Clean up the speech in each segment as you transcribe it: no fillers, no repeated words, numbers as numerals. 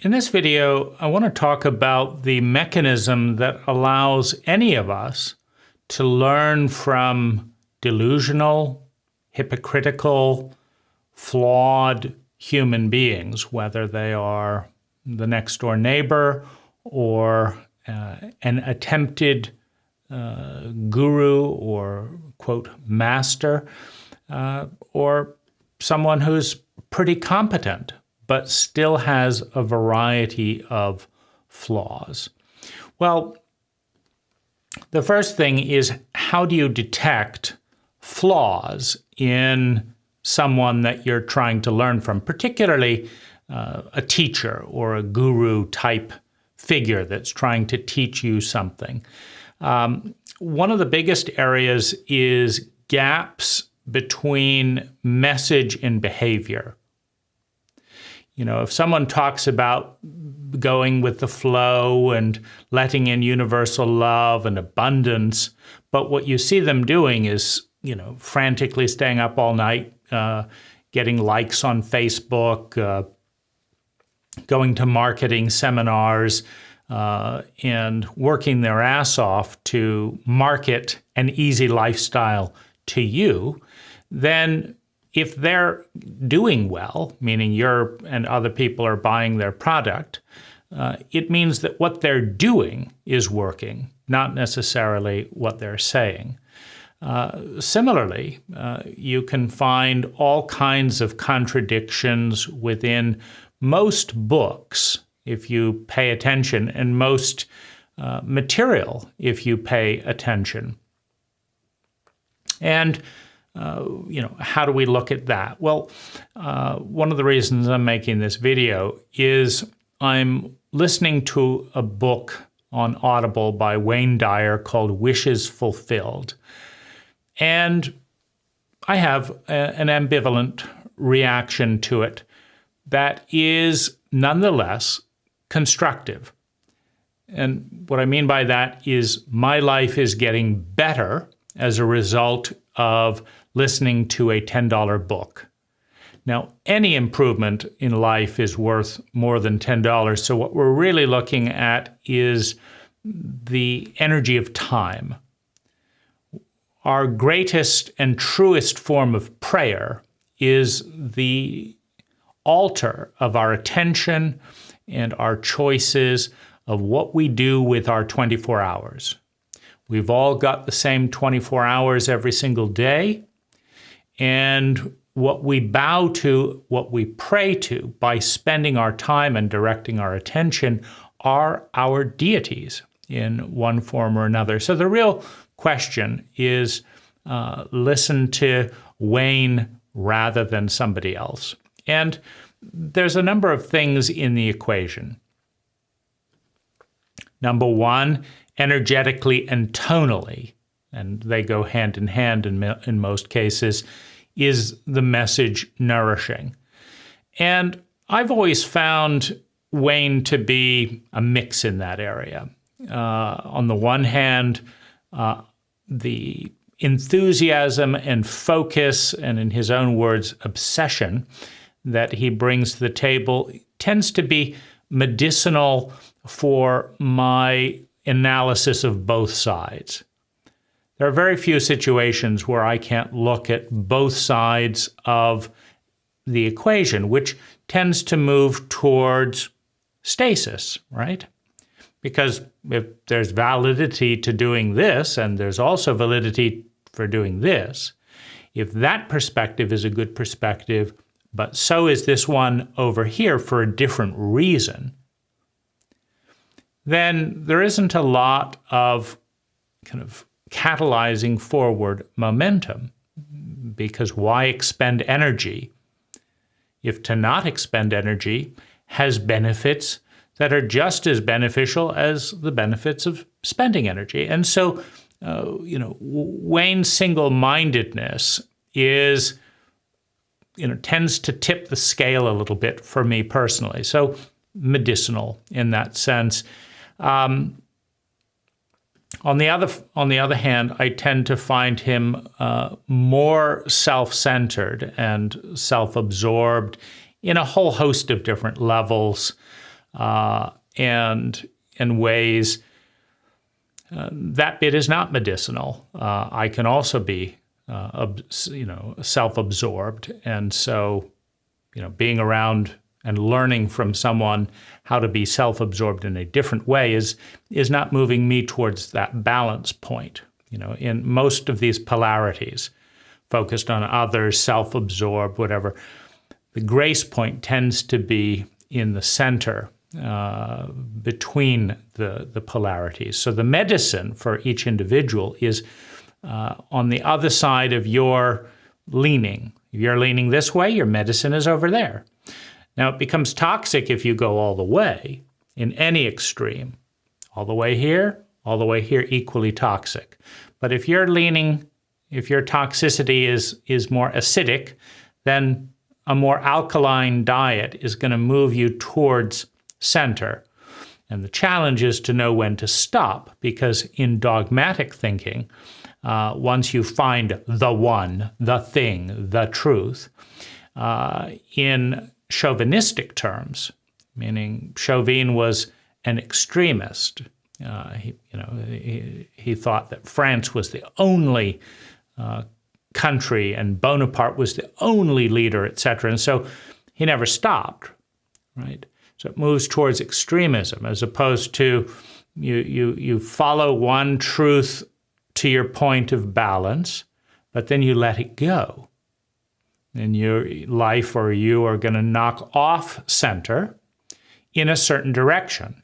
In this video, I want to talk about the mechanism that allows any of us to learn from delusional, hypocritical, flawed human beings, whether they are the next door neighbor or an attempted guru or, quote, master, or someone who's pretty competent but still has a variety of flaws. Well, the first thing is, how do you detect flaws in someone that you're trying to learn from, particularly a teacher or a guru type figure that's trying to teach you something? One of the biggest areas is gaps between message and behavior. You know, if someone talks about going with the flow and letting in universal love and abundance, but what you see them doing is, you know, frantically staying up all night, getting likes on Facebook, going to marketing seminars, and working their ass off to market an easy lifestyle to you, then if they're doing well, meaning you're and other people are buying their product, it means that what they're doing is working, not necessarily what they're saying. Similarly, you can find all kinds of contradictions within most books if you pay attention, and most material if you pay attention. And how do we look at that? Well, one of the reasons I'm making this video is I'm listening to a book on Audible by Wayne Dyer called Wishes Fulfilled. And I have an ambivalent reaction to it that is nonetheless constructive. And what I mean by that is my life is getting better as a result of listening to a $10 book. Now, any improvement in life is worth more than $10. So what we're really looking at is the energy of time. Our greatest and truest form of prayer is the altar of our attention and our choices of what we do with our 24 hours. We've all got the same 24 hours every single day, and what we bow to, what we pray to by spending our time and directing our attention are our deities in one form or another. So the real question is, listen to Wayne rather than somebody else. And there's a number of things in the equation. Number one, energetically and tonally, and they go hand in hand in most cases, is the message nourishing. And I've always found Wayne to be a mix in that area. On the one hand, the enthusiasm and focus, and in his own words, obsession, that he brings to the table tends to be medicinal for my analysis of both sides. There are very few situations where I can't look at both sides of the equation, which tends to move towards stasis, right? Because if there's validity to doing this, and there's also validity for doing this, if that perspective is a good perspective, but so is this one over here for a different reason, then there isn't a lot of kind of catalyzing forward momentum. Because why expend energy if to not expend energy has benefits that are just as beneficial as the benefits of spending energy? And so, Wayne's single-mindedness is, tends to tip the scale a little bit for me personally. So medicinal in that sense. On the other hand, I tend to find him more self-centered and self-absorbed in a whole host of different levels. and in ways that bit is not medicinal. I can also be, self-absorbed, and so, being around and learning from someone how to be self-absorbed in a different way is not moving me towards that balance point. In most of these polarities, focused on others, self-absorbed, whatever, the grace point tends to be in the center between the polarities. So the medicine for each individual is on the other side of your leaning. If you're leaning this way, your medicine is over there. Now, it becomes toxic if you go all the way in any extreme. All the way here, equally toxic. But if you're leaning, if your toxicity is more acidic, then a more alkaline diet is going to move you towards center. And the challenge is to know when to stop, because in dogmatic thinking, once you find the one, the thing, the truth, in chauvinistic terms, meaning Chauvin was an extremist. He thought that France was the only country and Bonaparte was the only leader, etc. And so he never stopped, right? So it moves towards extremism, as opposed to you follow one truth to your point of balance, but then you let it go. And your life or you are going to knock off center in a certain direction.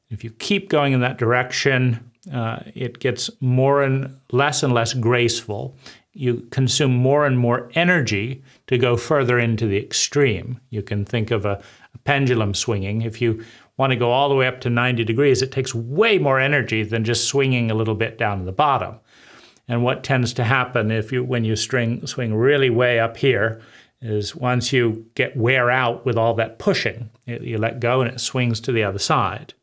If you keep going in that direction, it gets and less graceful. You consume more and more energy to go further into the extreme. You can think of a pendulum swinging. If you want to go all the way up to 90 degrees, it takes way more energy than just swinging a little bit down to the bottom. And what tends to happen when you swing really way up here is once you wear out with all that pushing, you let go and it swings to the other side.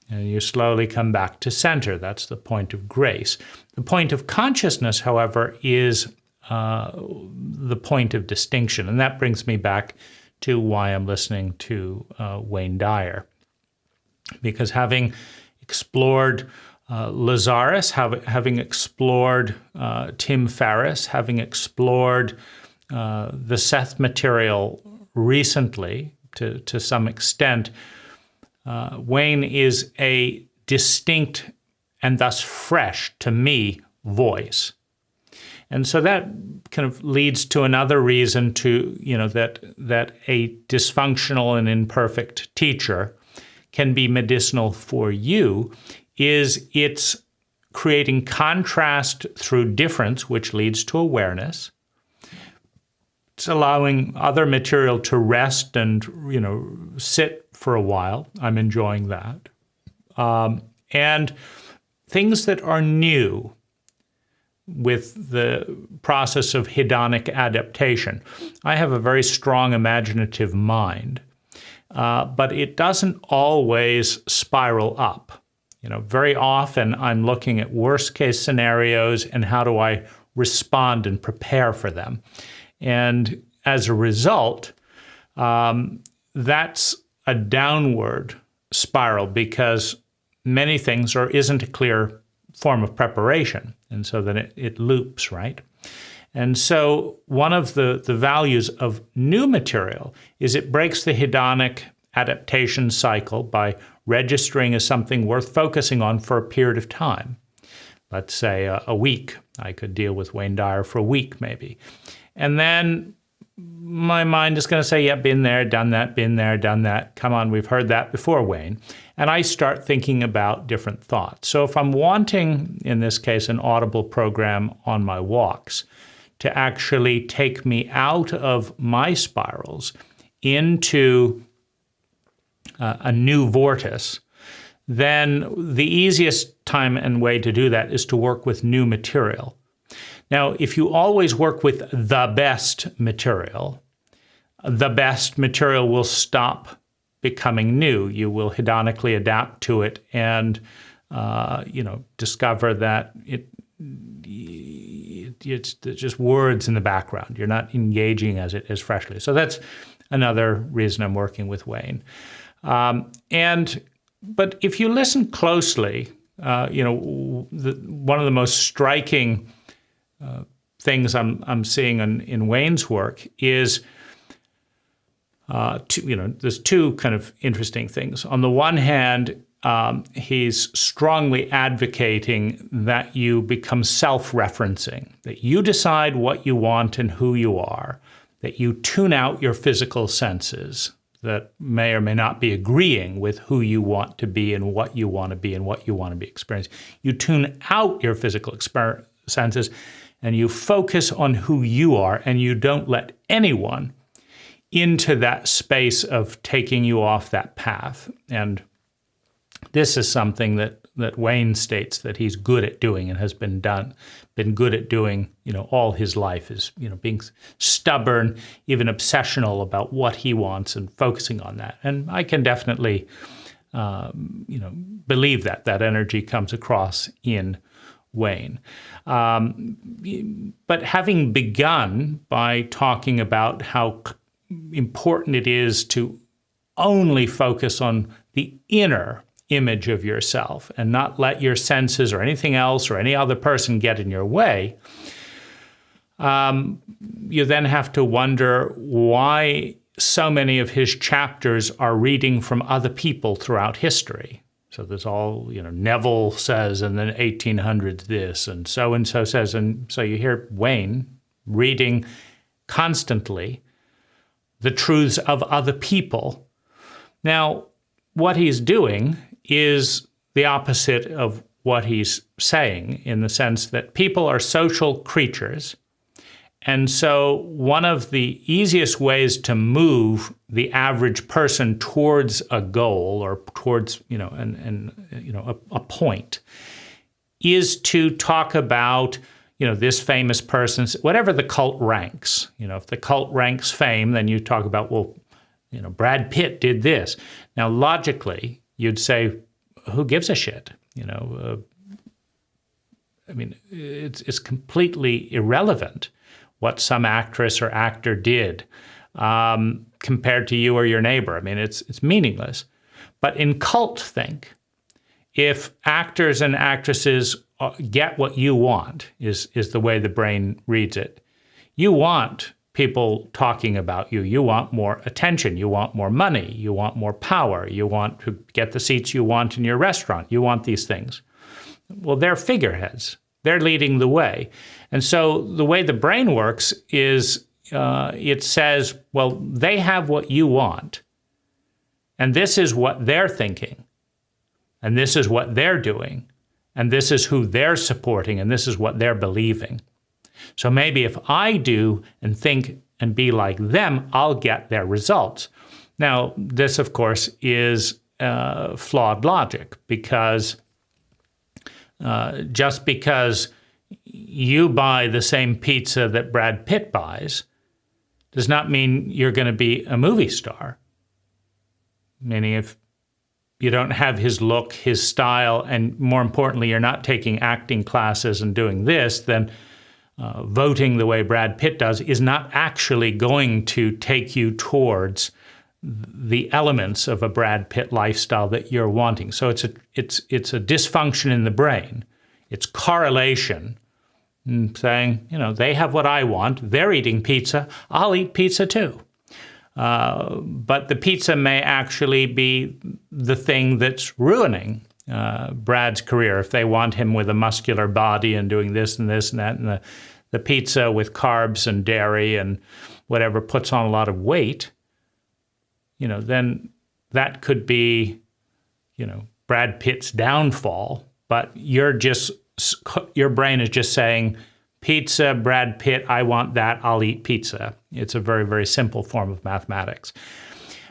And you slowly come back to center. That's the point of grace. The point of consciousness, however, is the point of distinction. And that brings me back to why I'm listening to Wayne Dyer. Because having explored Lazarus, having explored Tim Ferriss, having explored the Seth material recently to some extent, Wayne is a distinct and thus fresh, to me, voice. And so that kind of leads to another reason that a dysfunctional and imperfect teacher can be medicinal for you, is it's creating contrast through difference, which leads to awareness. It's allowing other material to rest and, sit for a while. I'm enjoying that. And things that are new with the process of hedonic adaptation. I have a very strong imaginative mind, but it doesn't always spiral up. Very often I'm looking at worst case scenarios and how do I respond and prepare for them. And as a result, that's a downward spiral because many things isn't a clear form of preparation. And so then it loops, right? And so one of the values of new material is it breaks the hedonic adaptation cycle by registering as something worth focusing on for a period of time. Let's say a week. I could deal with Wayne Dyer for a week maybe. And then my mind is going to say, yeah, been there, done that, been there, done that. Come on, we've heard that before, Wayne. And I start thinking about different thoughts. So if I'm wanting, in this case, an audible program on my walks to actually take me out of my spirals into a new vortex, then the easiest time and way to do that is to work with new material. Now, if you always work with the best material will stop becoming new. You will hedonically adapt to it and, discover that it's just words in the background. You're not engaging as freshly. So that's another reason I'm working with Wayne. But if you listen closely, one of the most striking things I'm seeing in Wayne's work is, there's two kind of interesting things. On the one hand, he's strongly advocating that you become self-referencing, that you decide what you want and who you are, that you tune out your physical senses that may or may not be agreeing with who you want to be and what you want to be and what you want to be experiencing. You tune out your physical senses and you focus on who you are, and you don't let anyone into that space of taking you off that path. And this is something that Wayne states that he's good at doing and has been good at doing, all his life, is, being stubborn, even obsessional about what he wants and focusing on that. And I can definitely, believe that energy comes across in Wayne. But having begun by talking about how important it is to only focus on the inner image of yourself and not let your senses or anything else or any other person get in your way, you then have to wonder why so many of his chapters are reading from other people throughout history. So there's all, Neville says in the 1800s this, and so says, and so you hear Wayne reading constantly the truths of other people. Now, what he's doing is the opposite of what he's saying, in the sense that people are social creatures. And so one of the easiest ways to move the average person towards a goal or towards, a point is to talk about, this famous person's, whatever the cult ranks. If the cult ranks fame, then you talk about, well, Brad Pitt did this. Now, logically, you'd say, who gives a shit? It's completely irrelevant what some actress or actor did compared to you or your neighbor. It's meaningless. But in cult think, if actors and actresses get what you want, is the way the brain reads it. You want people talking about you. You want more attention. You want more money. You want more power. You want to get the seats you want in your restaurant. You want these things. Well, they're figureheads. They're leading the way. And so the way the brain works is it says, well, they have what you want, and this is what they're thinking, and this is what they're doing, and this is who they're supporting, and this is what they're believing. So maybe if I do and think and be like them, I'll get their results. Now, this, of course, is flawed logic, because just because you buy the same pizza that Brad Pitt buys does not mean you're going to be a movie star. Meaning, if you don't have his look, his style, and more importantly, you're not taking acting classes and doing this, then voting the way Brad Pitt does is not actually going to take you towards the elements of a Brad Pitt lifestyle that you're wanting. So it's a dysfunction in the brain. It's correlation, saying, they have what I want. They're eating pizza. I'll eat pizza too. But the pizza may actually be the thing that's ruining Brad's career. If they want him with a muscular body and doing this and this and that, and the pizza with carbs and dairy and whatever puts on a lot of weight, then that could be, Brad Pitt's downfall. But your brain is just saying, pizza, Brad Pitt, I want that, I'll eat pizza. It's a very, very simple form of mathematics.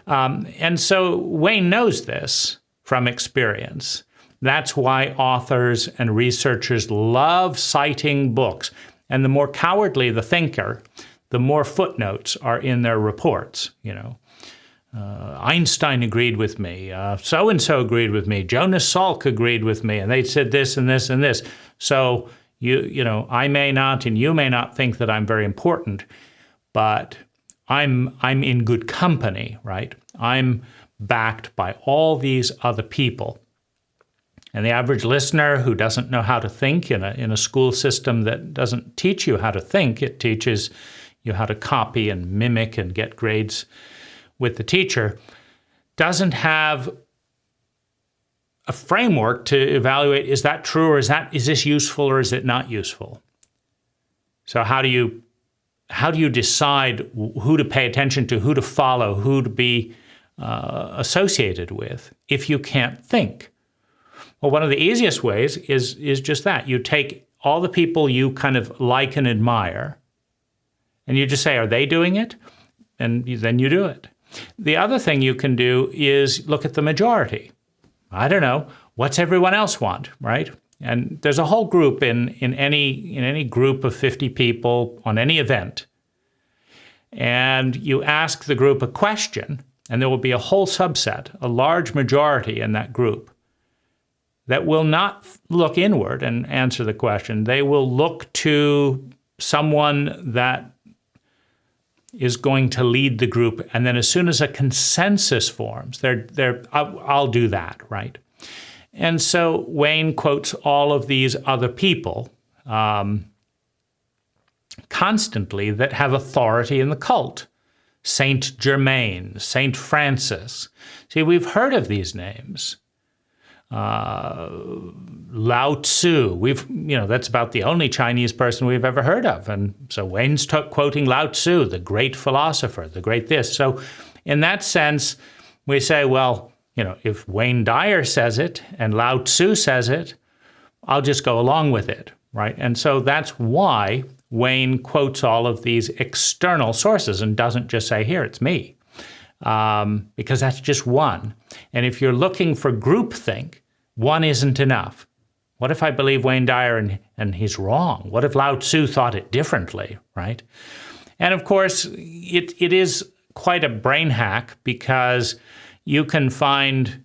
And so Wayne knows this from experience. That's why authors and researchers love citing books. And the more cowardly the thinker, the more footnotes are in their reports. Einstein agreed with me, so-and-so agreed with me, Jonas Salk agreed with me, and they said this and this and this. So, I may not and you may not think that I'm very important, but I'm in good company, right? I'm backed by all these other people. And the average listener who doesn't know how to think in a school system that doesn't teach you how to think, it teaches you how to copy and mimic and get grades with the teacher, doesn't have a framework to evaluate, is that true, or is this useful, or is it not useful? So how do you decide who to pay attention to, who to follow, who to be associated with if you can't think? Well, one of the easiest ways is just that. You take all the people you kind of like and admire, and you just say, are they doing it? And then you do it. The other thing you can do is look at the majority. I don't know, what's everyone else want, right? And there's a whole group in any group of 50 people on any event, and you ask the group a question, and there will be a whole subset, a large majority in that group, that will not look inward and answer the question. They will look to someone that is going to lead the group, and then as soon as a consensus forms, I'll do that, right? And so Wayne quotes all of these other people constantly that have authority in the cult. Saint Germain, Saint Francis. See, we've heard of these names. Lao Tzu, that's about the only Chinese person we've ever heard of. And so Wayne's quoting Lao Tzu, the great philosopher, the great this. So in that sense, we say, well, if Wayne Dyer says it and Lao Tzu says it, I'll just go along with it, right? And so that's why Wayne quotes all of these external sources and doesn't just say, here, it's me. Because that's just one. And if you're looking for groupthink, one isn't enough. What if I believe Wayne Dyer and he's wrong? What if Lao Tzu thought it differently, right? And of course, it is quite a brain hack because you can find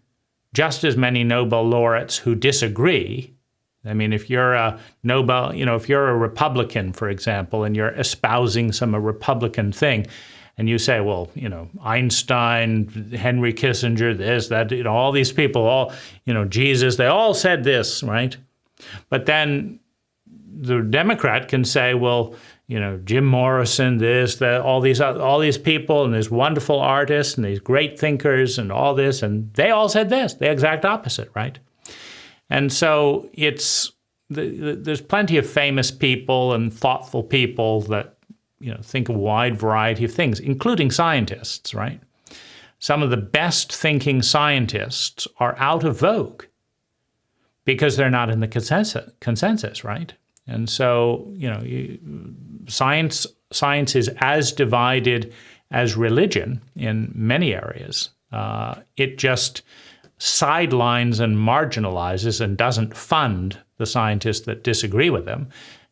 just as many Nobel laureates who disagree. I mean, if you're a if you're a Republican, for example, and you're espousing some Republican thing, and you say, well, Einstein, Henry Kissinger, this, that, all these people, Jesus, they all said this, right? But then the Democrat can say, well, Jim Morrison, this, that, all these people, and these wonderful artists, and these great thinkers, and all this, and they all said this, the exact opposite, right? And so there's plenty of famous people and thoughtful people that think a wide variety of things, including scientists, right? Some of the best thinking scientists are out of vogue because they're not in the consensus, right? And so, science is as divided as religion in many areas. It just sidelines and marginalizes and doesn't fund the scientists that disagree with them.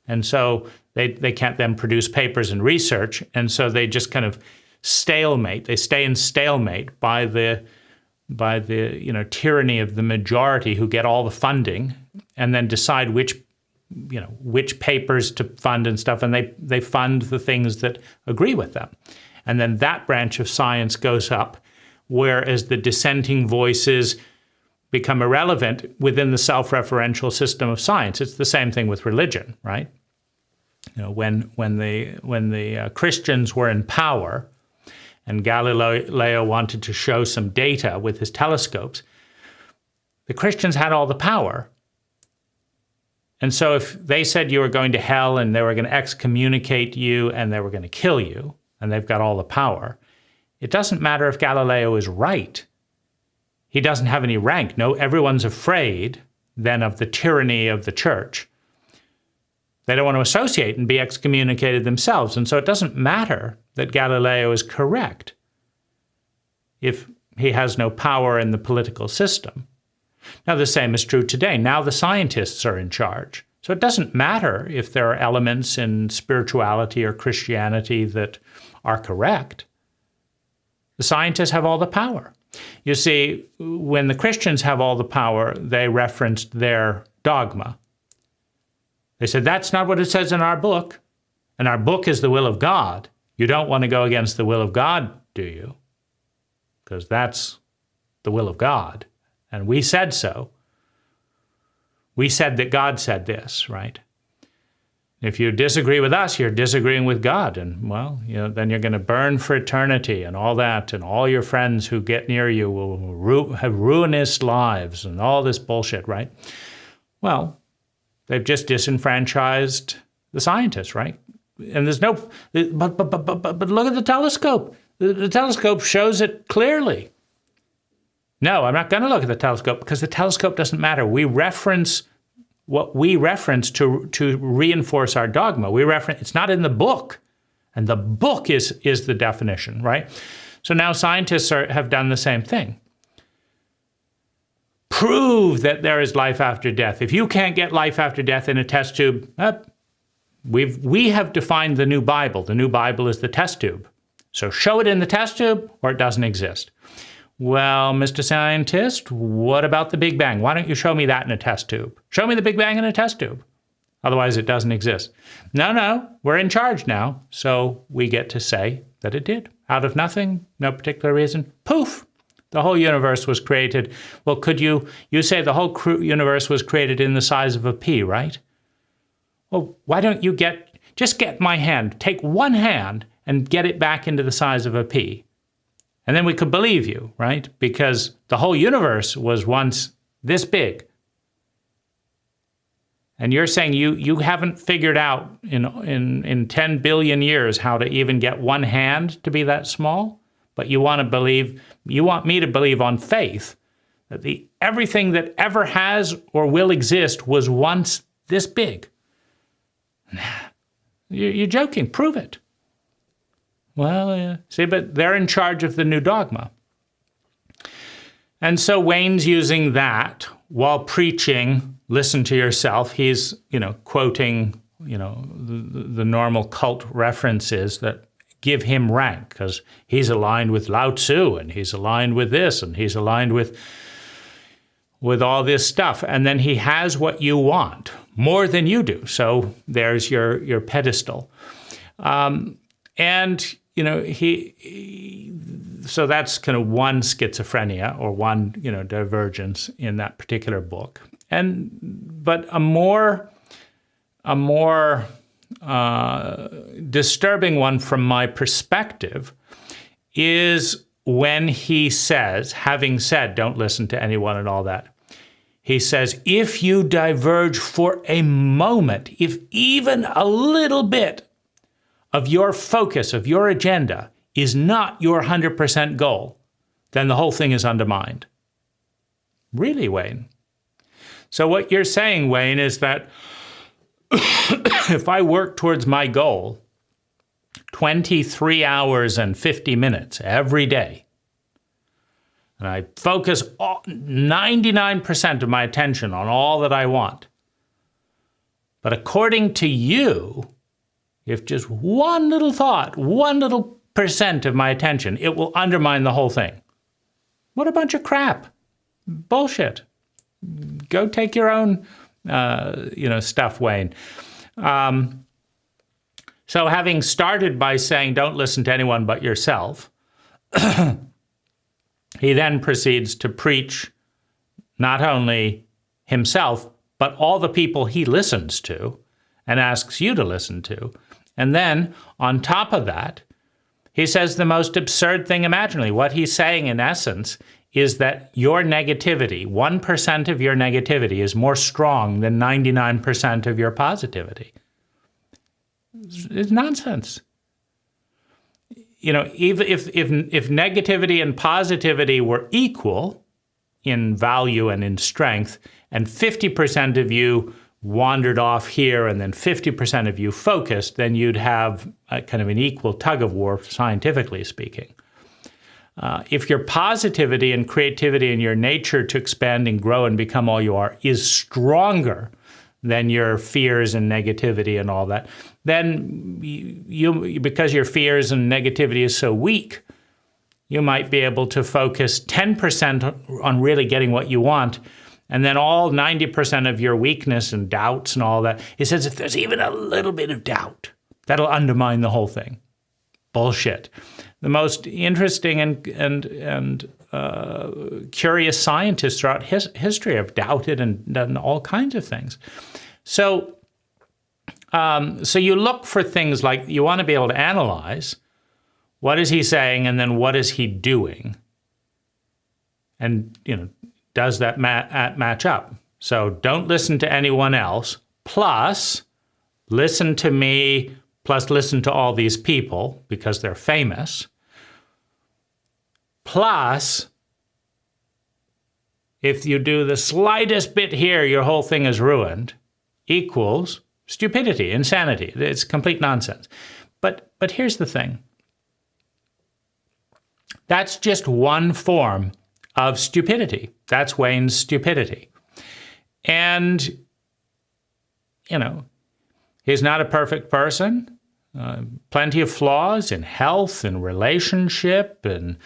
And so they can't then produce papers and research, and so they just kind of stalemate. They stay in stalemate by the tyranny of the majority who get all the funding, and then decide which papers to fund and stuff, and they fund the things that agree with them, and then that branch of science goes up, whereas the dissenting voices become irrelevant within the self-referential system of science. It's the same thing with religion, right? When the Christians were in power, and Galileo wanted to show some data with his telescopes, the Christians had all the power. And so if they said you were going to hell and they were going to excommunicate you and they were going to kill you, and they've got all the power, it doesn't matter if Galileo is right. He doesn't have any rank. No, everyone's afraid then of the tyranny of the church. They don't want to associate and be excommunicated themselves. And so it doesn't matter that Galileo is correct if he has no power in the political system. Now, the same is true today. Now the scientists are in charge. So it doesn't matter if there are elements in spirituality or Christianity that are correct. The scientists have all the power. You see, when the Christians have all the power, they referenced their dogma. They said, that's not what it says in our book. And our book is the will of God. You don't want to go against the will of God, do you? because that's the will of God. And we said so. We said that God said this, right? If you disagree with us, you're disagreeing with God. And, well, then you're going to burn for eternity and all that. And all your friends who get near you will have ruinous lives and all this bullshit, right? Well, they've just disenfranchised the scientists, right? And there's no, but look at the telescope. The telescope shows it clearly. No, I'm not going to look at the telescope because the telescope doesn't matter. We reference what we reference to reinforce our dogma. It's not in the book, and the book is the definition, right? So now scientists have done the same thing. Prove that there is life after death. If you can't get life after death in a test tube, we have defined the new Bible. The new Bible is the test tube. So show it in the test tube or it doesn't exist. Well, Mr. Scientist, what about the Big Bang? Why don't you show me that in a test tube? Show me the Big Bang in a test tube. Otherwise, it doesn't exist. No, we're in charge now, so we get to say that it did. Out of nothing, no particular reason, poof, the whole universe was created. Well, could you say the whole universe was created in the size of a pea, right? Well, why don't you just get my hand, take one hand and get it back into the size of a pea? And then we could believe you, right? Because the whole universe was once this big. And you're saying you haven't figured out in 10 billion years how to even get one hand to be that small? But you want me to believe on faith that everything that ever has or will exist was once this big. You're joking. Prove it. Well, see, but they're in charge of the new dogma. And so Wayne's using that while preaching, listen to yourself. He's, quoting, the normal cult references that give him rank because he's aligned with Lao Tzu and he's aligned with this and he's aligned with all this stuff. And then he has what you want more than you do. So there's your pedestal. So that's kind of one schizophrenia or one, divergence in that particular book. But a more disturbing one from my perspective is when he says, having said, don't listen to anyone and all that, he says, if you diverge for a moment, if even a little bit of your focus, of your agenda, is not your 100% goal, then the whole thing is undermined. Really, Wayne? So what you're saying, Wayne, is that if I work towards my goal 23 hours and 50 minutes every day, and I focus 99% of my attention on all that I want, but according to you, if just one little thought, 1 little % of my attention, it will undermine the whole thing. What a bunch of crap. Bullshit. Go take your own, stuff, Wayne. So having started by saying, don't listen to anyone but yourself, he then proceeds to preach not only himself, but all the people he listens to and asks you to listen to. And then, on top of that, he says the most absurd thing imaginably. What he's saying, in essence, is that your negativity, 1% of your negativity, is more strong than 99% of your positivity. It's nonsense. Even if negativity and positivity were equal in value and in strength, and 50% of you wandered off here and then 50% of you focused, then you'd have a kind of an equal tug of war, scientifically speaking. If your positivity and creativity and your nature to expand and grow and become all you are is stronger than your fears and negativity and all that, then you because your fears and negativity is so weak, you might be able to focus 10% on really getting what you want, and then all 90% of your weakness and doubts and all that. He says if there's even a little bit of doubt, that'll undermine the whole thing. Bullshit. the most interesting and curious scientists throughout history have doubted and done all kinds of things. So, so you look for things like, you want to be able to analyze, what is he saying, and then what is he doing? And, does that match up? So don't listen to anyone else, plus listen to me, plus listen to all these people because they're famous, plus if you do the slightest bit here, your whole thing is ruined, equals stupidity, insanity. It's complete nonsense. But here's the thing. That's just one form of stupidity. That's Wayne's stupidity. And, he's not a perfect person. Plenty of flaws in health and relationship and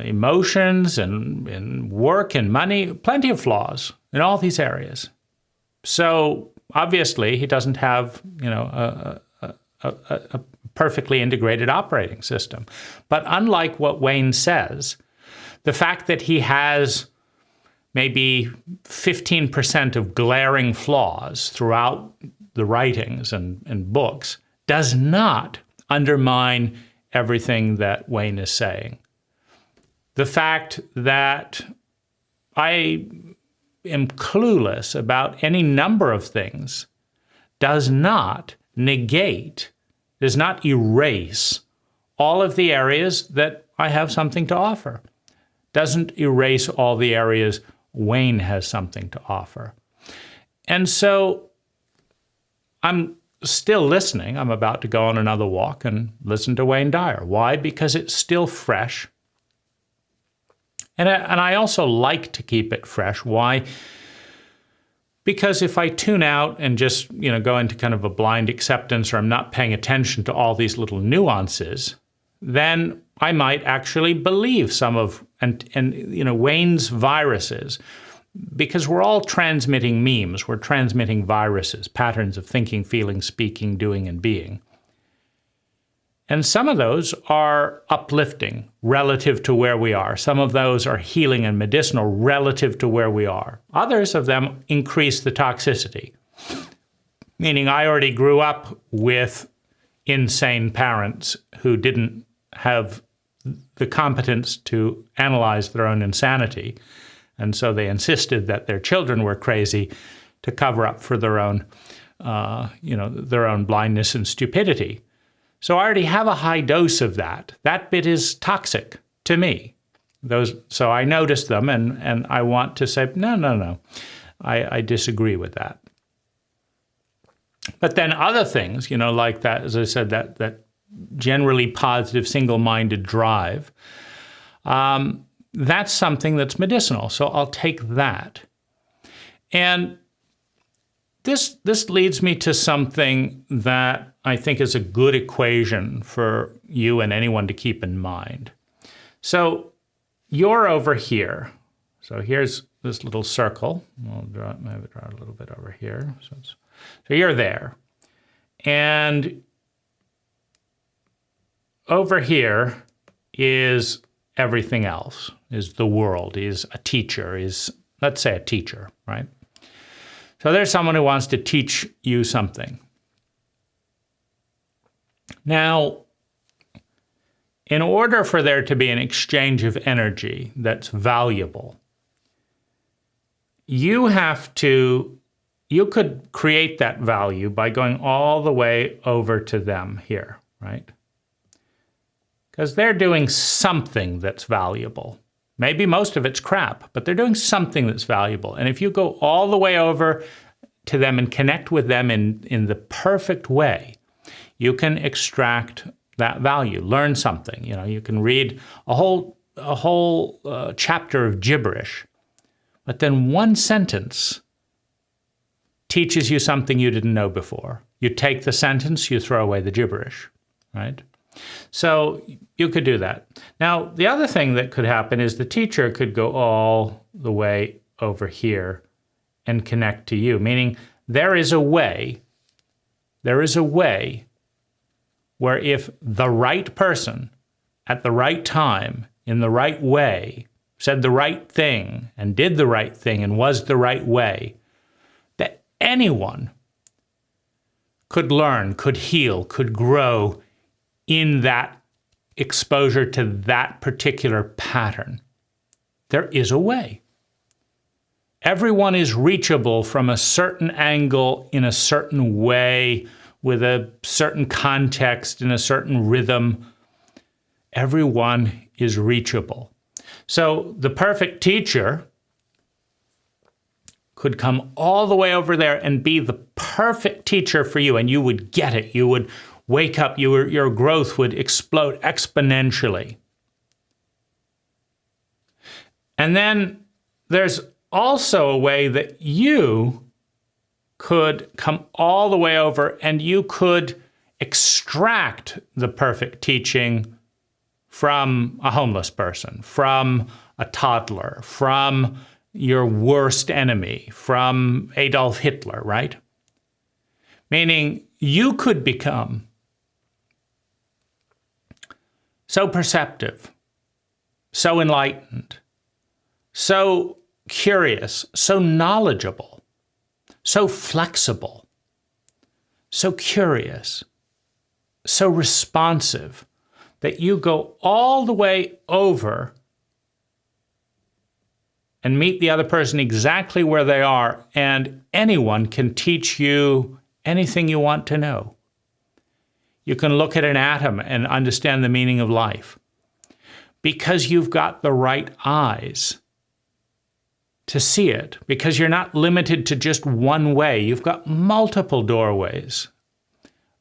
emotions and work and money. Plenty of flaws in all these areas. So obviously he doesn't have, a perfectly integrated operating system. But unlike what Wayne says, the fact that he has maybe 15% of glaring flaws throughout the writings and books does not undermine everything that Wayne is saying. The fact that I am clueless about any number of things does not negate, does not erase all of the areas that I have something to offer. Doesn't erase all the areas Wayne has something to offer. And so I'm still listening. I'm about to go on another walk and listen to Wayne Dyer. Why? Because it's still fresh. And I also like to keep it fresh. Why? Because if I tune out and just, go into kind of a blind acceptance, or I'm not paying attention to all these little nuances, then I might actually believe some of Wayne's viruses, because we're all transmitting memes. We're transmitting viruses, patterns of thinking, feeling, speaking, doing, and being. And some of those are uplifting relative to where we are. Some of those are healing and medicinal relative to where we are. Others of them increase the toxicity, meaning I already grew up with insane parents who didn't have the competence to analyze their own insanity. And so they insisted that their children were crazy to cover up for their own blindness and stupidity. So I already have a high dose of that. That bit is toxic to me. So I notice them and I want to say, no. I disagree with that. But then other things, like that, as I said, that generally positive, single-minded drive, that's something that's medicinal. So I'll take that. And this leads me to something that I think is a good equation for you and anyone to keep in mind. So you're over here. So here's this little circle. I'll maybe draw a little bit over here. So you're there. And over here is everything else, is the world, is a teacher, is, let's say, a teacher, right? So there's someone who wants to teach you something. Now, in order for there to be an exchange of energy that's valuable, you could create that value by going all the way over to them here, right? Because they're doing something that's valuable. Maybe most of it's crap, but they're doing something that's valuable. And if you go all the way over to them and connect with them in the perfect way, you can extract that value, learn something. You can read a whole chapter of gibberish, but then one sentence teaches you something you didn't know before. You take the sentence, you throw away the gibberish, right? So you could do that. Now, the other thing that could happen is the teacher could go all the way over here and connect to you, meaning there is a way where if the right person at the right time, in the right way, said the right thing, and did the right thing, and was the right way, that anyone could learn, could heal, could grow in that exposure to that particular pattern. There is a way. Everyone is reachable from a certain angle, in a certain way, with a certain context, in a certain rhythm. Everyone is reachable. So the perfect teacher could come all the way over there and be the perfect teacher for you, and you would get it. You would wake up, your growth would explode exponentially. And then there's also a way that you could come all the way over and you could extract the perfect teaching from a homeless person, from a toddler, from your worst enemy, from Adolf Hitler, right? Meaning you could become so perceptive, so enlightened, so curious, so knowledgeable, so flexible, so curious, so responsive, that you go all the way over and meet the other person exactly where they are, and anyone can teach you anything you want to know. You can look at an atom and understand the meaning of life because you've got the right eyes to see it, because you're not limited to just one way. You've got multiple doorways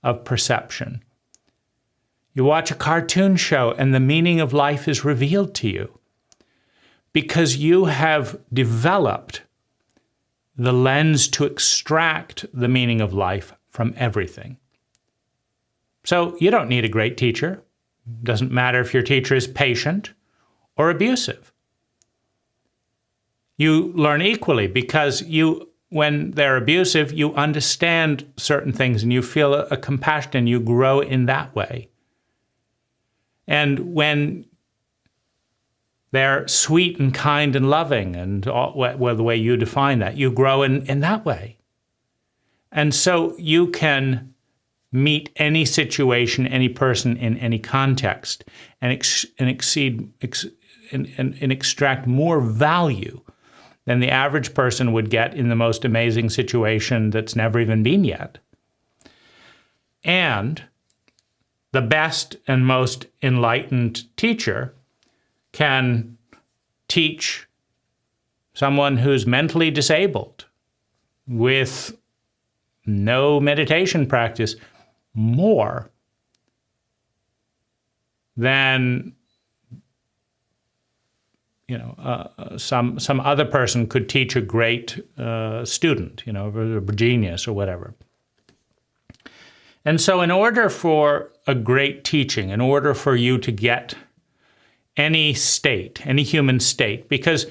of perception. You watch a cartoon show and the meaning of life is revealed to you because you have developed the lens to extract the meaning of life from everything. So you don't need a great teacher. It doesn't matter if your teacher is patient or abusive. You learn equally because when they're abusive, you understand certain things and you feel a compassion and you grow in that way. And when they're sweet and kind and loving, and well, the way you define that, you grow in that way. And so you can meet any situation, any person in any context, and extract more value than the average person would get in the most amazing situation that's never even been yet. And the best and most enlightened teacher can teach someone who's mentally disabled with no meditation practice more than some other person could teach a great student, a genius or whatever. And so in order for a great teaching, in order for you to get any state, any human state, because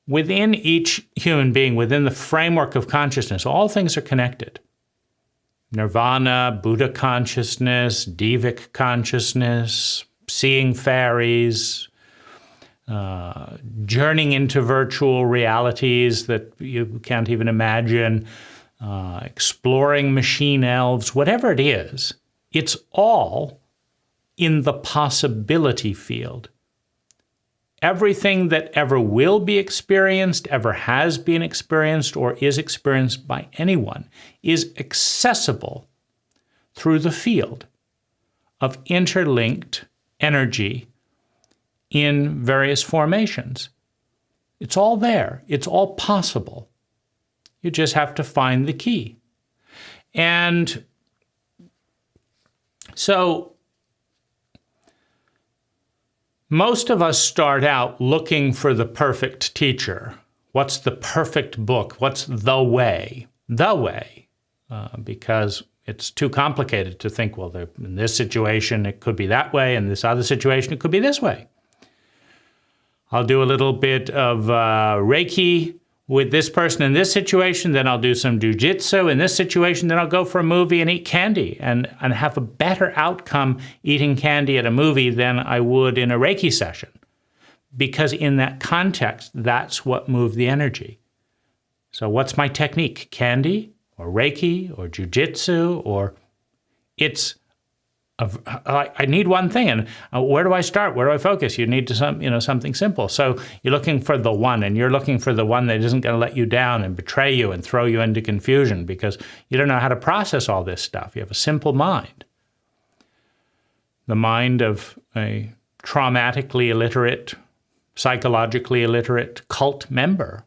within each human being, within the framework of consciousness, all things are connected. Nirvana, Buddha consciousness, Divic consciousness, seeing fairies, journeying into virtual realities that you can't even imagine, exploring machine elves, whatever it is, it's all in the possibility field. Everything that ever will be experienced, ever has been experienced, or is experienced by anyone is accessible through the field of interlinked energy in various formations. It's all there. It's all possible. You just have to find the key. And so most of us start out looking for the perfect teacher. What's the perfect book? What's the way? The way. Because it's too complicated to think, well, in this situation, it could be that way. In this other situation, it could be this way. I'll do a little bit of Reiki with this person in this situation, then I'll do some jujitsu. In this situation, then I'll go for a movie and eat candy and have a better outcome eating candy at a movie than I would in a Reiki session. Because in that context, that's what moved the energy. So what's my technique? Candy or Reiki or jujitsu, or it's I need one thing, and where do I start? Where do I focus? You need to something simple. So you're looking for the one, and you're looking for the one that isn't going to let you down and betray you and throw you into confusion because you don't know how to process all this stuff. You have a simple mind. The mind of a traumatically illiterate, psychologically illiterate cult member,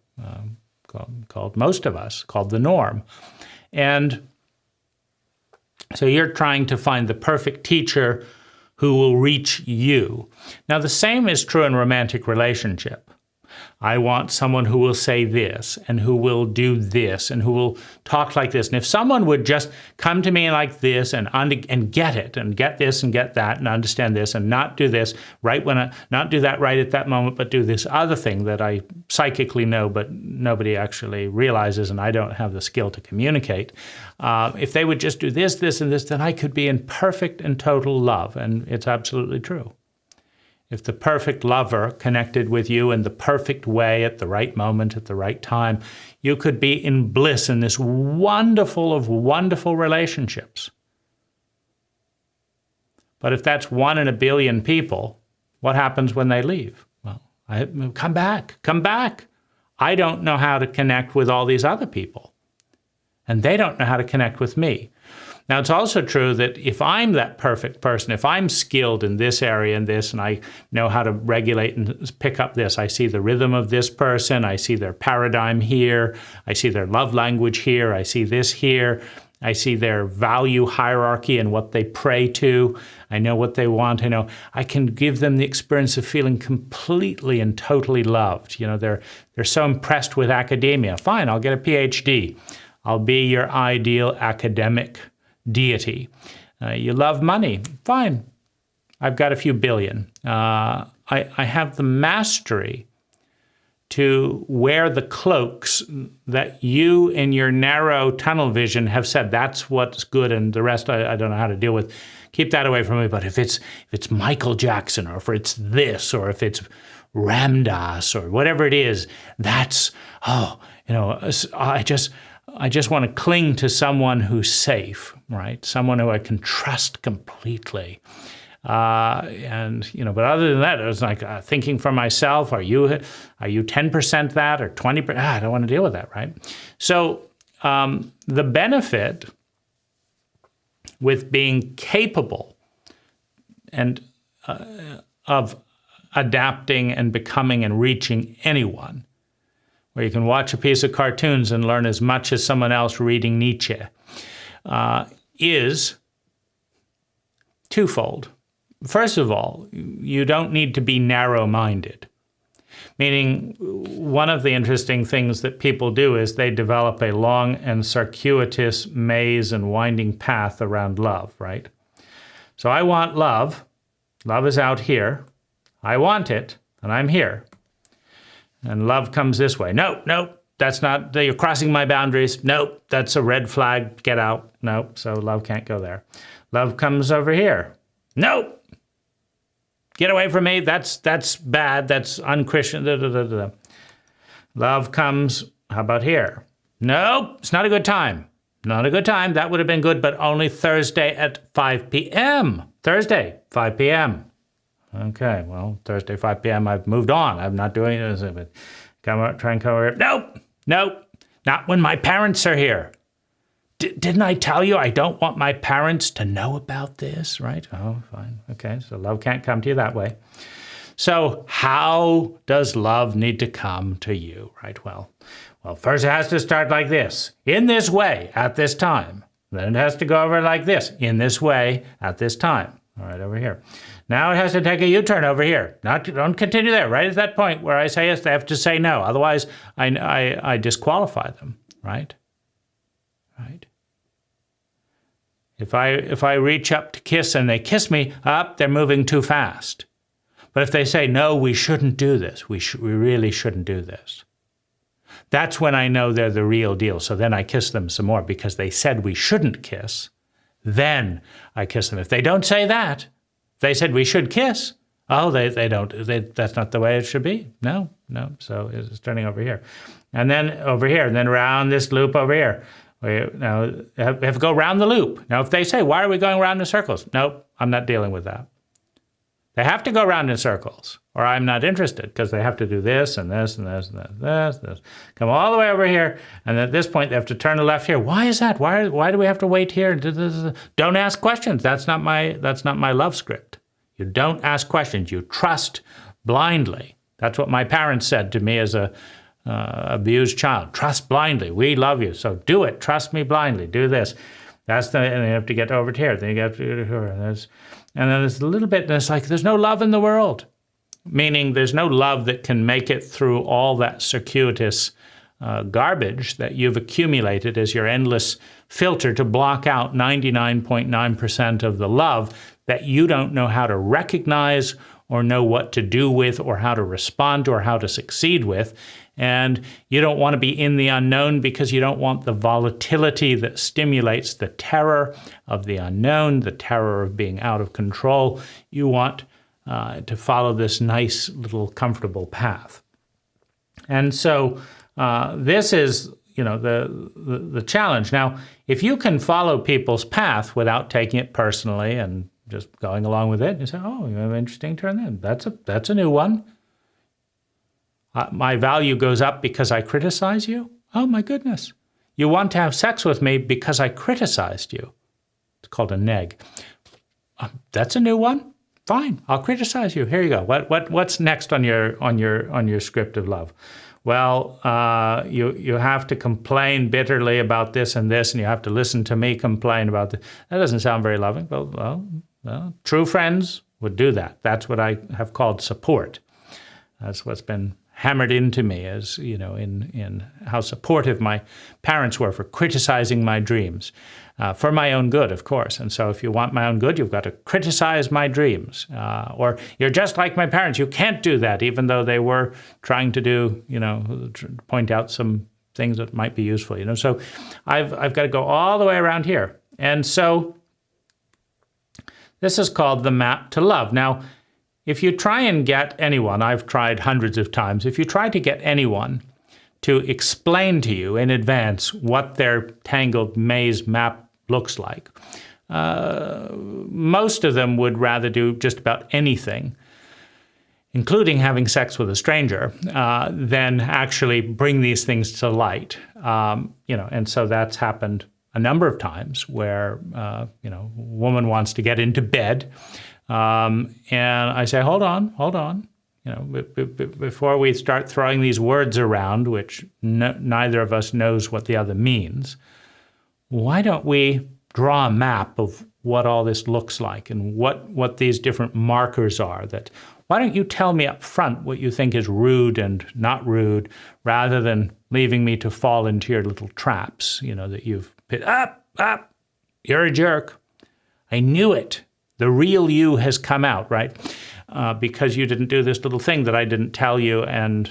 called most of us, called the norm. And so you're trying to find the perfect teacher who will reach you. Now, the same is true in romantic relationship. I want someone who will say this and who will do this and who will talk like this. And if someone would just come to me like this and get it and get this and get that and understand this and not do this not do that right at that moment, but do this other thing that I psychically know but nobody actually realizes and I don't have the skill to communicate. If they would just do this, this, and this, then I could be in perfect and total love. And it's absolutely true. If the perfect lover connected with you in the perfect way at the right moment, at the right time, you could be in bliss in this wonderful of wonderful relationships. But if that's 1 in a billion people, what happens when they leave? Well, come back. I don't know how to connect with all these other people. And they don't know how to connect with me. Now, it's also true that if I'm that perfect person, if I'm skilled in this area and this, and I know how to regulate and pick up this, I see the rhythm of this person, I see their paradigm here, I see their love language here, I see this here, I see their value hierarchy and what they pray to, I know what they want, I can give them the experience of feeling completely and totally loved. They're so impressed with academia. Fine, I'll get a PhD. I'll be your ideal academic deity. You love money. Fine. I've got a few billion. I have the mastery to wear the cloaks that you in your narrow tunnel vision have said that's what's good and the rest I don't know how to deal with. Keep that away from me. But if it's Michael Jackson or if it's this or if it's Ram Dass or whatever it is, that's, I just want to cling to someone who's safe, right? Someone who I can trust completely. But other than that, it was like thinking for myself, are you 10% that or 20%? I don't want to deal with that, right? So the benefit with being capable and of adapting and becoming and reaching anyone, where you can watch a piece of cartoons and learn as much as someone else reading Nietzsche, is twofold. First of all, you don't need to be narrow-minded, meaning one of the interesting things that people do is they develop a long and circuitous maze and winding path around love, right? So I want love. Love is out here. I want it, and I'm here. And love comes this way. No, that's not, you're crossing my boundaries. Nope, that's a red flag. Get out. Nope, so love can't go there. Love comes over here. Nope. Get away from me. That's bad. That's unchristian. Love comes, how about here? Nope, it's not a good time. Not a good time. That would have been good, but only Thursday at 5 p.m. Thursday, 5 p.m. Okay, well, Thursday, 5 p.m., I've moved on. I'm not doing this. But try and come over here. Nope, not when my parents are here. Didn't I tell you I don't want my parents to know about this, right? Oh, fine. Okay, so love can't come to you that way. So how does love need to come to you, right? Well, first it has to start like this, in this way, at this time. Then it has to go over like this, in this way, at this time. All right, over here. Now it has to take a U-turn over here. Don't continue there. Right at that point where I say yes, they have to say no. Otherwise, I disqualify them, right? Right. If I reach up to kiss and they kiss me up, they're moving too fast. But if they say no, we shouldn't do this. We really shouldn't do this. That's when I know they're the real deal. So then I kiss them some more because they said we shouldn't kiss. Then I kiss them. If they don't say that, they said we should kiss. Oh, they don't. That's not the way it should be. No. So it's turning over here. And then over here, and then around this loop over here. Now, have to go around the loop. Now, if they say, why are we going around in circles? Nope, I'm not dealing with that. They have to go around in circles, or I'm not interested, because they have to do this and this and this and this. Come all the way over here, and at this point, they have to turn to left here. Why is that? Why do we have to wait here? Don't ask questions. That's not my love script. You don't ask questions. You trust blindly. That's what my parents said to me as a abused child. Trust blindly. We love you, so do it. Trust me blindly. Do this. And you have to get over to here. Then you get to here. And then there's a little bit, and it's like there's no love in the world. Meaning there's no love that can make it through all that circuitous garbage that you've accumulated as your endless filter to block out 99.9% of the love that you don't know how to recognize or know what to do with or how to respond to or how to succeed with. And you don't want to be in the unknown because you don't want the volatility that stimulates the terror of the unknown, the terror of being out of control. You want to follow this nice little comfortable path. And so this is, the challenge. Now, if you can follow people's path without taking it personally and just going along with it, you say, oh, you have an interesting turn there. That's a new one. My value goes up because I criticize you? Oh, my goodness. You want to have sex with me because I criticized you. It's called a neg. That's a new one? Fine, I'll criticize you. Here you go. What's next on your script of love? Well, you have to complain bitterly about this and this, and you have to listen to me complain about this. That doesn't sound very loving. Well, true friends would do that. That's what I have called support. That's what's been hammered into me, as in how supportive my parents were for criticizing my dreams, for my own good, of course. And so if you want my own good, you've got to criticize my dreams. Or you're just like my parents. You can't do that, even though they were trying to do, point out some things that might be useful. So I've got to go all the way around here. And so this is called the map to love. Now, if you try and get anyone, I've tried hundreds of times, if you try to get anyone to explain to you in advance what their tangled maze map looks like, most of them would rather do just about anything, including having sex with a stranger, than actually bring these things to light. And so that's happened a number of times where, a woman wants to get into bed, and I say, hold on. Before we start throwing these words around, which neither of us knows what the other means, why don't we draw a map of what all this looks like and what these different markers are? Why don't you tell me up front what you think is rude and not rude, rather than leaving me to fall into your little traps, that you've put up, you're a jerk. I knew it. The real you has come out, right? Because you didn't do this little thing that I didn't tell you, and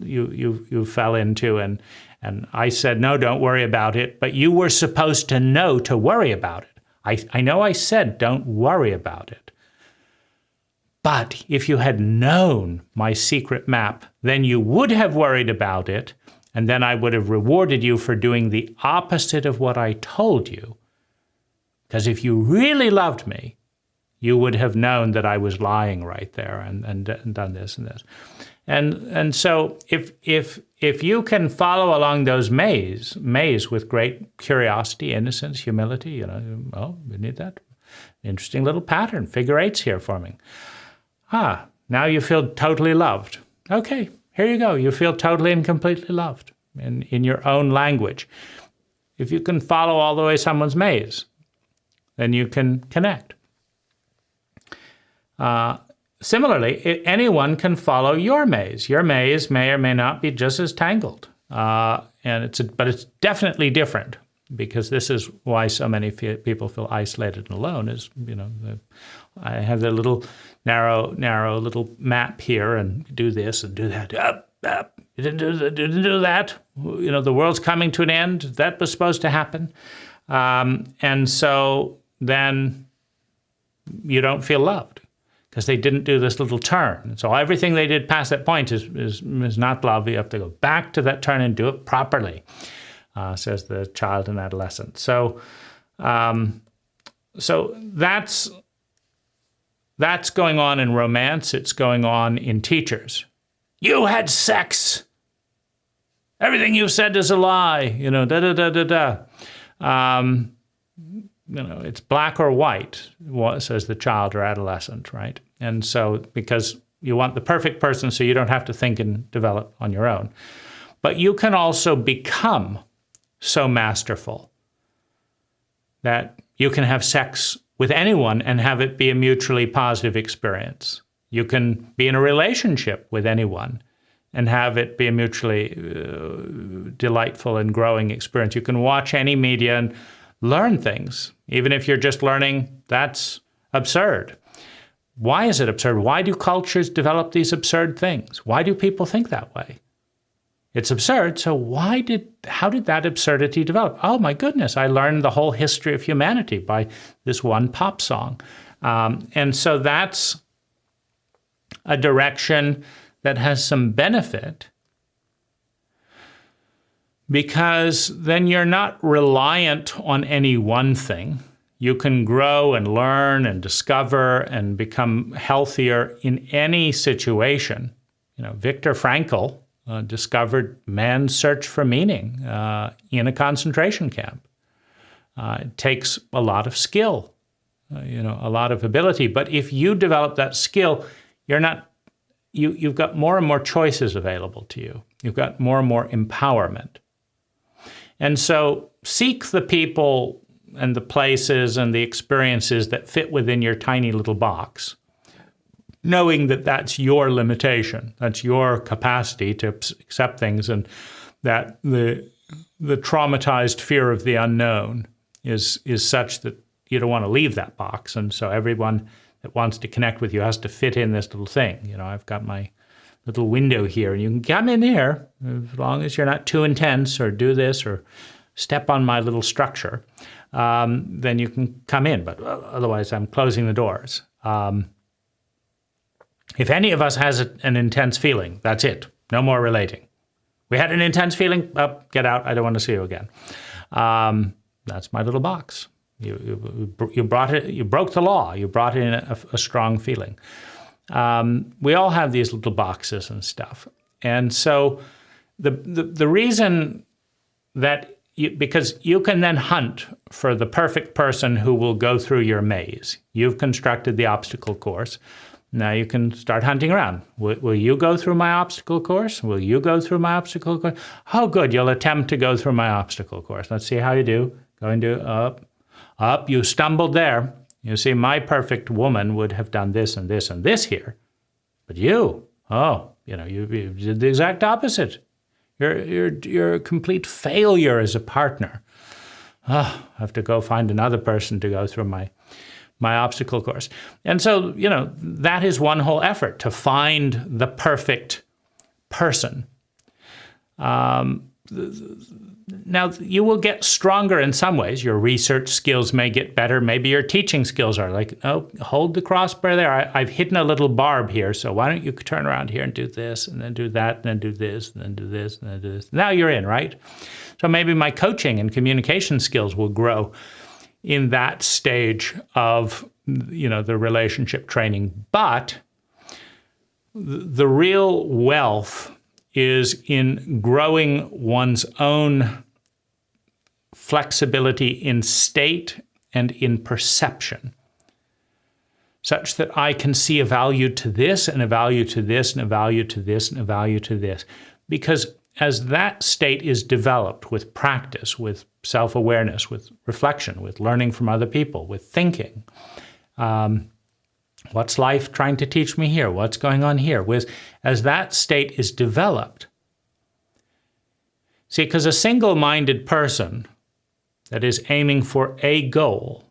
you fell into, and I said, no, don't worry about it, but you were supposed to know to worry about it. I know I said don't worry about it, but if you had known my secret map, then you would have worried about it, and then I would have rewarded you for doing the opposite of what I told you. Because if you really loved me, you would have known that I was lying right there and done this and this. And so if you can follow along those maze with great curiosity, innocence, humility, we need that. Interesting little pattern, figure eights here forming. Now you feel totally loved. Okay, here you go. You feel totally and completely loved in your own language. If you can follow all the way someone's maze, then you can connect. Similarly, anyone can follow your maze. Your maze may or may not be just as tangled, but it's definitely different, because this is why so many people feel isolated and alone. Is I have the little narrow little map here, and do this and do that. You didn't do that. You know, the world's coming to an end. That was supposed to happen. And so then you don't feel loved because they didn't do this little turn. So everything they did past that point is not love. You have to go back to that turn and do it properly, says the child and adolescent. So that's going on in romance. It's going on in teachers. You had sex. Everything you said is a lie. You know, you know, it's black or white, says the child or adolescent, right? And so, because you want the perfect person so you don't have to think and develop on your own. But you can also become so masterful that you can have sex with anyone and have it be a mutually positive experience. You can be in a relationship with anyone and have it be a mutually delightful and growing experience. You can watch any media and learn things, even if you're just learning that's absurd. Why is it absurd? Why do cultures develop these absurd things? Why do people think that way? It's absurd, so how did that absurdity develop? Oh my goodness, I learned the whole history of humanity by this one pop song. And so that's a direction that has some benefit, because then you're not reliant on any one thing. You can grow and learn and discover and become healthier in any situation. You know, Viktor Frankl discovered man's search for meaning in a concentration camp. It takes a lot of skill, you know, a lot of ability. But if you develop that skill, you've got more and more choices available to you. You've got more and more empowerment. And so seek the people and the places and the experiences that fit within your tiny little box, knowing that that's your limitation, that's your capacity to accept things, and that the traumatized fear of the unknown is such that you don't want to leave that box. And so everyone that wants to connect with you has to fit in this little thing. You know, I've got my little window here, and you can come in here as long as you're not too intense or do this or step on my little structure. Then you can come in, but otherwise I'm closing the doors. If any of us has an intense feeling, that's it. No more relating. We had an intense feeling, get out, I don't want to see you again. That's my little box. You brought it. You broke the law. You brought in a strong feeling. We all have these little boxes and stuff, and so the reason that because you can then hunt for the perfect person who will go through your maze. You've constructed the obstacle course. Now you can start hunting around. Will you go through my obstacle course? Will you go through my obstacle course? Oh, good. You'll attempt to go through my obstacle course. Let's see how you do. Going to up. You stumbled there. You see, my perfect woman would have done this and this and this here. But you did the exact opposite. You're a complete failure as a partner. I have to go find another person to go through my obstacle course. And so, that is one whole effort, to find the perfect person. Now, you will get stronger in some ways. Your research skills may get better. Maybe your teaching skills are like, oh, hold the crossbar there. I've hidden a little barb here, so why don't you turn around here and do this, and then do that, and then do this, and then do this, and then do this. Now you're in, right? So maybe my coaching and communication skills will grow in that stage of, the relationship training. But the real wealth is in growing one's own flexibility in state and in perception, such that I can see a value to this and a value to this and a value to this and a value to this. Because as that state is developed with practice, with self-awareness, with reflection, with learning from other people, with thinking, what's life trying to teach me here? What's going on here? As that state is developed, see, because a single-minded person that is aiming for a goal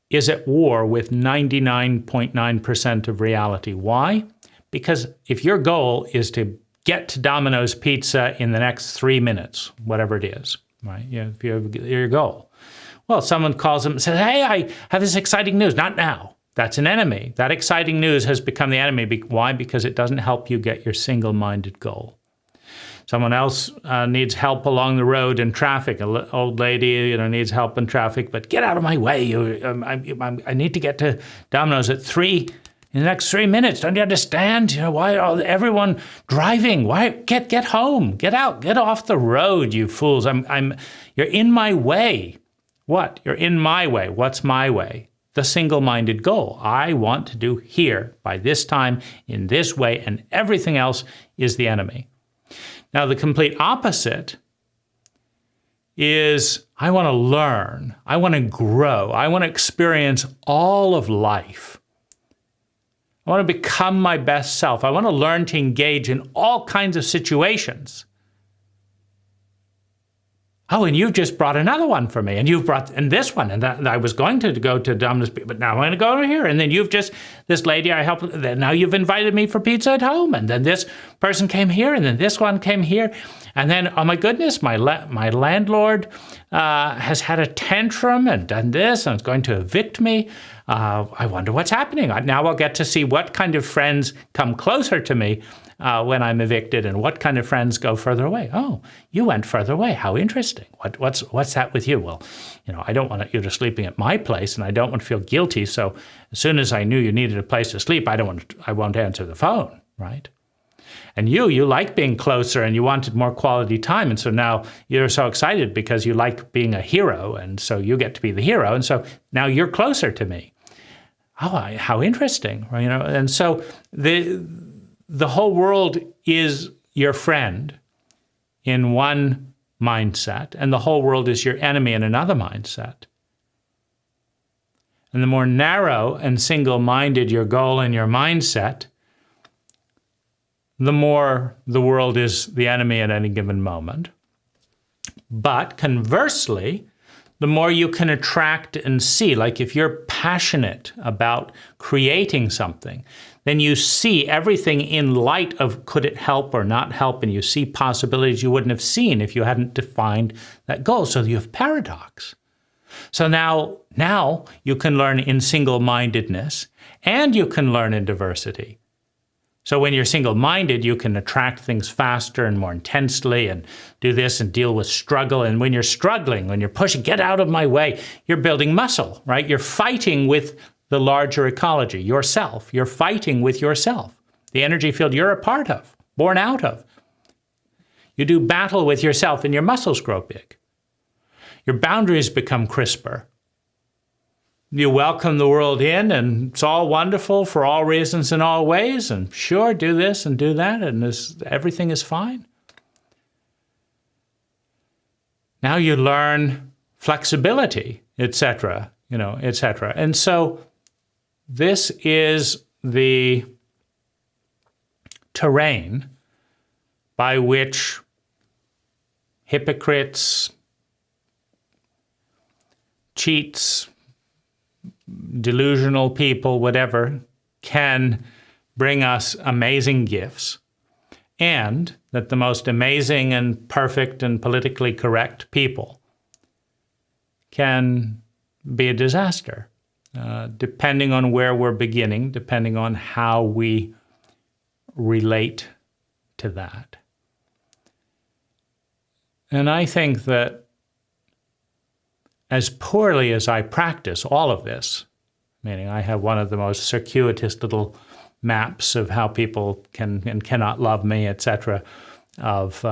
is at war with 99.9% of reality. Why? Because if your goal is to get to Domino's Pizza in the next 3 minutes, whatever it is, right? If you have your goal. Well, someone calls them and says, hey, I have this exciting news. Not now. That's an enemy. That exciting news has become the enemy. Why? Because it doesn't help you get your single-minded goal. Someone else needs help along the road in traffic. An old lady, needs help in traffic, but get out of my way. I need to get to Domino's at 3 in the next 3 minutes. Don't you understand? Why are everyone driving? Why get home? Get out. Get off the road, you fools. You're in my way. What? You're in my way. What's my way? The single-minded goal. I want to do here by this time in this way, and everything else is the enemy. Now, the complete opposite is I want to learn. I want to grow. I want to experience all of life. I want to become my best self. I want to learn to engage in all kinds of situations. Oh, and you've just brought another one for me, and you've brought this one, and I was going to go to Domino's, but now I'm going to go over here, and then this lady I helped, now you've invited me for pizza at home, and then this person came here, and then this one came here, and then, oh my goodness, my landlord has had a tantrum and done this, and is going to evict me. I wonder what's happening. Now I'll get to see what kind of friends come closer to me when I'm evicted, and what kind of friends go further away. Oh, you went further away. How interesting. What's that with you? Well, I don't want you to sleeping at my place, and I don't want to feel guilty. So as soon as I knew you needed a place to sleep, I won't answer the phone, right? And you like being closer, and you wanted more quality time, and so now you're so excited because you like being a hero, and so you get to be the hero, and so now you're closer to me. Oh, how interesting, right? And so the whole world is your friend in one mindset, and the whole world is your enemy in another mindset. And the more narrow and single-minded your goal and your mindset, the more the world is the enemy at any given moment. But conversely, the more you can attract and see, like if you're passionate about creating something, then you see everything in light of could it help or not help, and you see possibilities you wouldn't have seen if you hadn't defined that goal. So you have paradox. So now you can learn in single-mindedness, and you can learn in diversity. So when you're single-minded, you can attract things faster and more intensely and do this and deal with struggle. And when you're struggling, when you're pushing, get out of my way, you're building muscle, right? You're fighting with the larger ecology, yourself. You're fighting with yourself, the energy field you're a part of, born out of. You do battle with yourself and your muscles grow big. Your boundaries become crisper. You welcome the world in, and it's all wonderful for all reasons in all ways, and sure, do this and do that, and everything is fine. Now you learn flexibility, etc., etc. And so this is the terrain by which hypocrites, cheats, delusional people, whatever, can bring us amazing gifts, and that the most amazing and perfect and politically correct people can be a disaster, depending on where we're beginning, depending on how we relate to that. And I think that as poorly as I practice all of this, meaning I have one of the most circuitous little maps of how people can and cannot love me, etc., of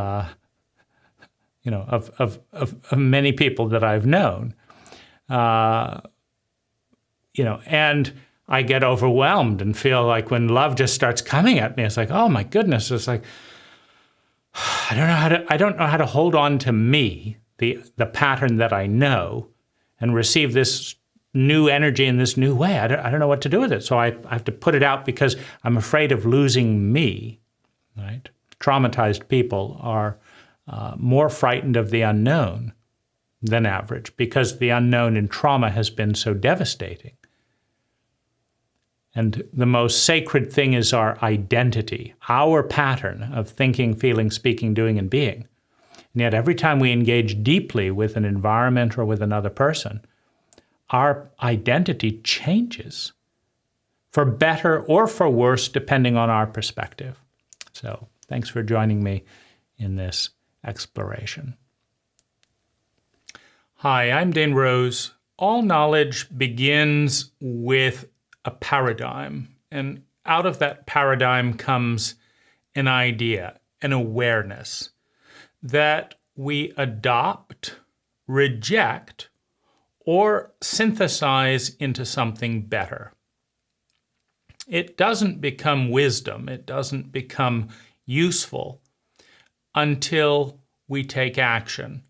many people that I've known, and I get overwhelmed and feel like when love just starts coming at me, it's like, oh my goodness, it's like I don't know how to hold on to me, the pattern that I know, and receive this new energy in this new way. I don't know what to do with it. So I have to put it out because I'm afraid of losing me, right? Traumatized people are more frightened of the unknown than average because the unknown in trauma has been so devastating. And the most sacred thing is our identity, our pattern of thinking, feeling, speaking, doing, and being. And yet every time we engage deeply with an environment or with another person, our identity changes, for better or for worse, depending on our perspective. So thanks for joining me in this exploration. Hi, I'm Dane Rose. All knowledge begins with a paradigm, and out of that paradigm comes an idea, an awareness that we adopt, reject, or synthesize into something better. It doesn't become wisdom, it doesn't become useful until we take action,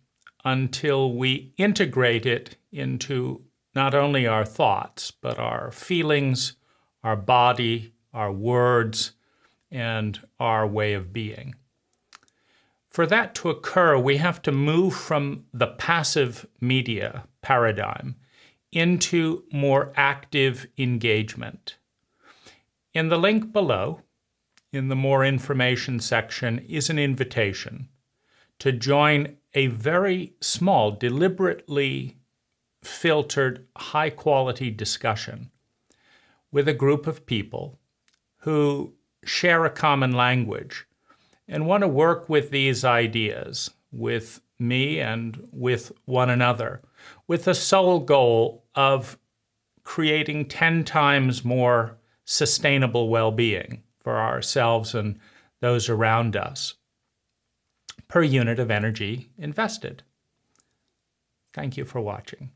until we integrate it into not only our thoughts, but our feelings, our body, our words, and our way of being. For that to occur, we have to move from the passive media paradigm into more active engagement. In the link below, in the More Information section, is an invitation to join a very small, deliberately filtered, high-quality discussion with a group of people who share a common language and want to work with these ideas, with me and with one another, with the sole goal of creating 10 times more sustainable well-being for ourselves and those around us per unit of energy invested. Thank you for watching.